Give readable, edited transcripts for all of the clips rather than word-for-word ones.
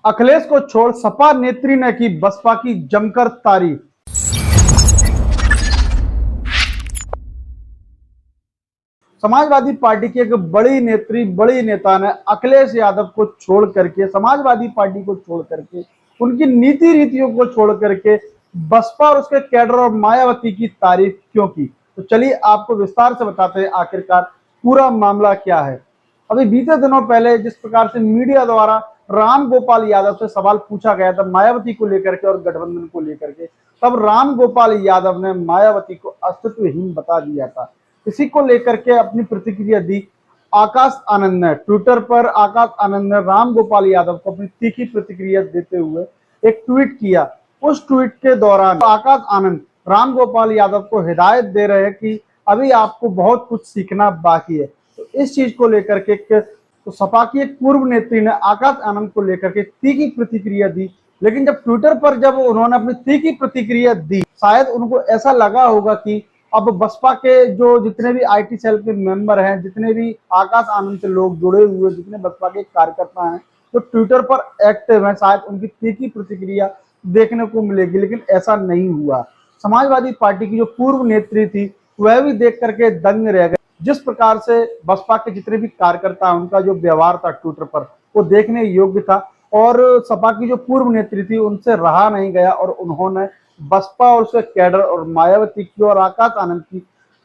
अखिलेश को छोड़ सपा नेत्री ने की बसपा की जमकर तारीफ। समाजवादी पार्टी की एक बड़ी नेत्री, बड़ी नेता ने अखिलेश यादव को छोड़ करके, समाजवादी पार्टी को छोड़ करके, उनकी नीति रीतियों को छोड़ करके बसपा और उसके कैडर और मायावती की तारीफ क्यों की। तो चलिए आपको विस्तार से बताते हैं आखिरकार पूरा मामला क्या है। अभी बीते दिनों पहले जिस प्रकार से मीडिया द्वारा राम गोपाल यादव से सवाल पूछा गया था मायावती को लेकर के और गठबंधन को लेकर के, तब राम गोपाल यादव ने मायावती को अस्तित्वहीन बता दिया था। इसी को लेकर के अपनी प्रतिक्रिया दी आकाश आनंद ने। ट्विटर पर आकाश आनंद ने राम गोपाल यादव को अपनी तीखी प्रतिक्रिया देते हुए एक ट्वीट किया। उस ट्वीट के दौरान आकाश आनंद राम गोपाल यादव को हिदायत दे रहे हैं कि अभी आपको बहुत कुछ सीखना बाकी है। तो इस चीज को लेकर के तो सपा की एक पूर्व नेत्री ने आकाश आनंद को लेकर के तीखी प्रतिक्रिया दी। लेकिन जब ट्विटर पर जब उन्होंने अपनी तीखी प्रतिक्रिया दी, शायद उनको ऐसा लगा होगा कि अब बसपा के जो जितने भी आईटी सेल के मेंबर हैं, जितने भी आकाश आनंद से लोग जुड़े हुए, जितने बसपा के कार्यकर्ता हैं जो ट्विटर पर एक्टिव हैं, शायद उनकी तीखी प्रतिक्रिया देखने को मिलेगी। लेकिन ऐसा नहीं हुआ। समाजवादी पार्टी की जो पूर्व नेत्री थी वह भी देख करके दंग रह गए। जिस प्रकार से बसपा के जितने भी कार्यकर्ता हैं उनका जो व्यवहार था ट्विटर पर वो देखने योग्य था, और सपा की जो पूर्व नेत्री थी उनसे रहा नहीं गया और उन्होंने बसपा और उसके कैडर और मायावती की और आकाश आनंद की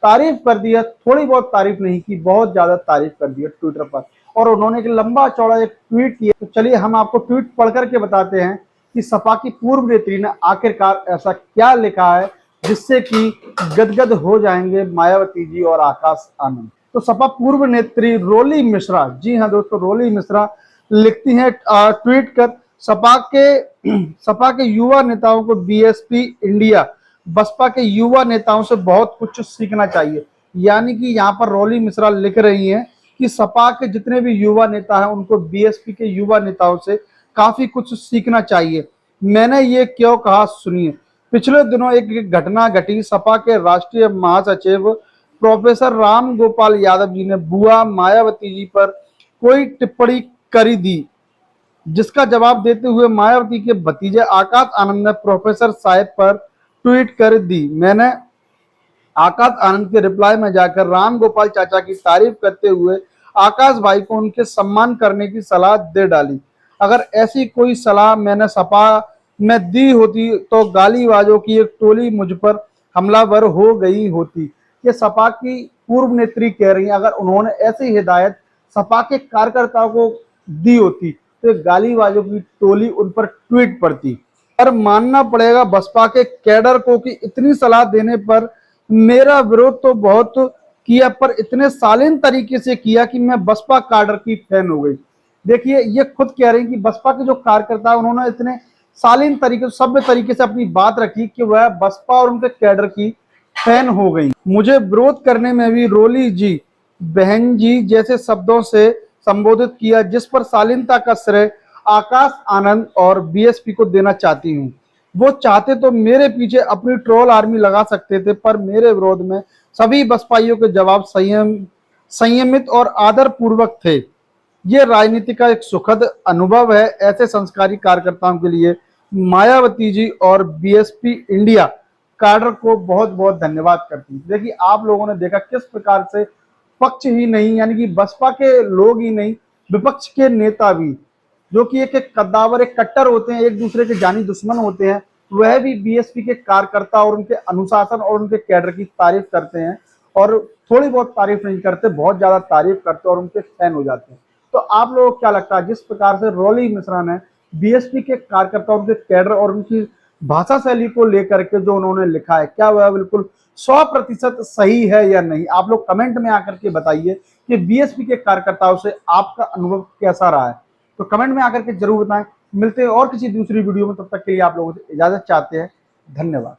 तारीफ कर दी है। थोड़ी बहुत तारीफ नहीं की, बहुत ज्यादा तारीफ कर दी है ट्विटर पर, और उन्होंने एक लंबा चौड़ा एक ट्वीट किया। तो चलिए हम आपको ट्वीट पढ़ करके बताते हैं कि सपा की पूर्व नेत्री ने आखिरकार ऐसा क्या लिखा है जिससे कि गदगद हो जाएंगे मायावती जी और आकाश आनंद। तो सपा पूर्व नेत्री रोली मिश्रा, जी हाँ दोस्तों, रोली मिश्रा लिखती हैं ट्वीट कर, सपा के युवा नेताओं को बीएसपी इंडिया बसपा के युवा नेताओं से बहुत कुछ सीखना चाहिए। यानी कि यहाँ पर रोली मिश्रा लिख रही हैं कि सपा के जितने भी युवा नेता हैं उनको बीएसपी के युवा नेताओं से काफी कुछ सीखना चाहिए। मैंने ये क्यों कहा, सुनिए। पिछले दिनों एक घटना घटी। सपा के राष्ट्रीय महासचिव प्रोफेसर राम गोपाल यादव जी ने बुआ मायावती जी पर कोई टिप्पणी करी दी, जिसका जवाब देते हुए मायावती के भतीजे आकाश आनंद ने प्रोफेसर साहब पर ट्वीट कर दी। मैंने आकाश आनंद के रिप्लाई में जाकर राम गोपाल चाचा की तारीफ करते हुए आकाश भाई को उनके सम्मान करने की सलाह दे डाली। अगर ऐसी कोई सलाह मैंने सपा में दी होती तो गालीबाजों की एक टोली मुझ पर हमलावर हो गई होती। ये सपा की पूर्व नेत्री कह रही है, अगर उन्होंने ऐसी हिदायत सपा के कार्यकर्ताओं को दी होती तो गालीबाजों की टोली उन पर ट्वीट पड़ती। पर मानना पड़ेगा बसपा के कैडर को कि इतनी सलाह देने पर मेरा विरोध तो बहुत किया, पर इतने शालीन तरीके से किया कि मैं बसपा कैडर की फैन हो गई। देखिए ये खुद कह रहे हैं कि बसपा के जो कार्यकर्ता है उन्होंने इतने शालीन तरीके, सभ्य तरीके से अपनी बात रखी कि वह बसपा और उनके कैडर की फैन हो गई। मुझे विरोध करने में भी रोली जी, बहन जी जैसे शब्दों से संबोधित किया, जिस पर शालीनता का श्रेय आकाश आनंद और बीएसपी को देना चाहती हूँ। वो चाहते तो मेरे पीछे अपनी ट्रोल आर्मी लगा सकते थे, पर मेरे विरोध में सभी बसपाइयों के जवाब संयमित और आदर पूर्वक थे। ये राजनीति का एक सुखद अनुभव है। ऐसे संस्कारी कार्यकर्ताओं के लिए मायावती जी और बीएसपी इंडिया कैडर को बहुत बहुत धन्यवाद करती हूँ। देखिए आप लोगों ने देखा किस प्रकार से पक्ष ही नहीं, यानी कि बसपा के लोग ही नहीं, विपक्ष के नेता भी, जो कि एक कद्दावर, एक कट्टर होते हैं, एक दूसरे के जानी दुश्मन होते हैं, वह भी बीएसपी के कार्यकर्ता और उनके अनुशासन और उनके कैडर की तारीफ करते हैं, और थोड़ी बहुत तारीफ नहीं करते, बहुत ज्यादा तारीफ करते और उनके फैन हो जाते हैं। तो आप लोगों को क्या लगता है, जिस प्रकार से रोली मिश्रा ने बीएसपी के कार्यकर्ता, उनके कैडर और उनकी भाषा शैली को लेकर के जो उन्होंने लिखा है, क्या वह बिल्कुल 100% सही है या नहीं? आप लोग कमेंट में आकर के बताइए कि बीएसपी के कार्यकर्ताओं से आपका अनुभव कैसा रहा है। तो कमेंट में आकर के जरूर बताएं। मिलते हैं और किसी दूसरी वीडियो में, तब तक के लिए आप लोगों से इजाजत चाहते हैं। धन्यवाद।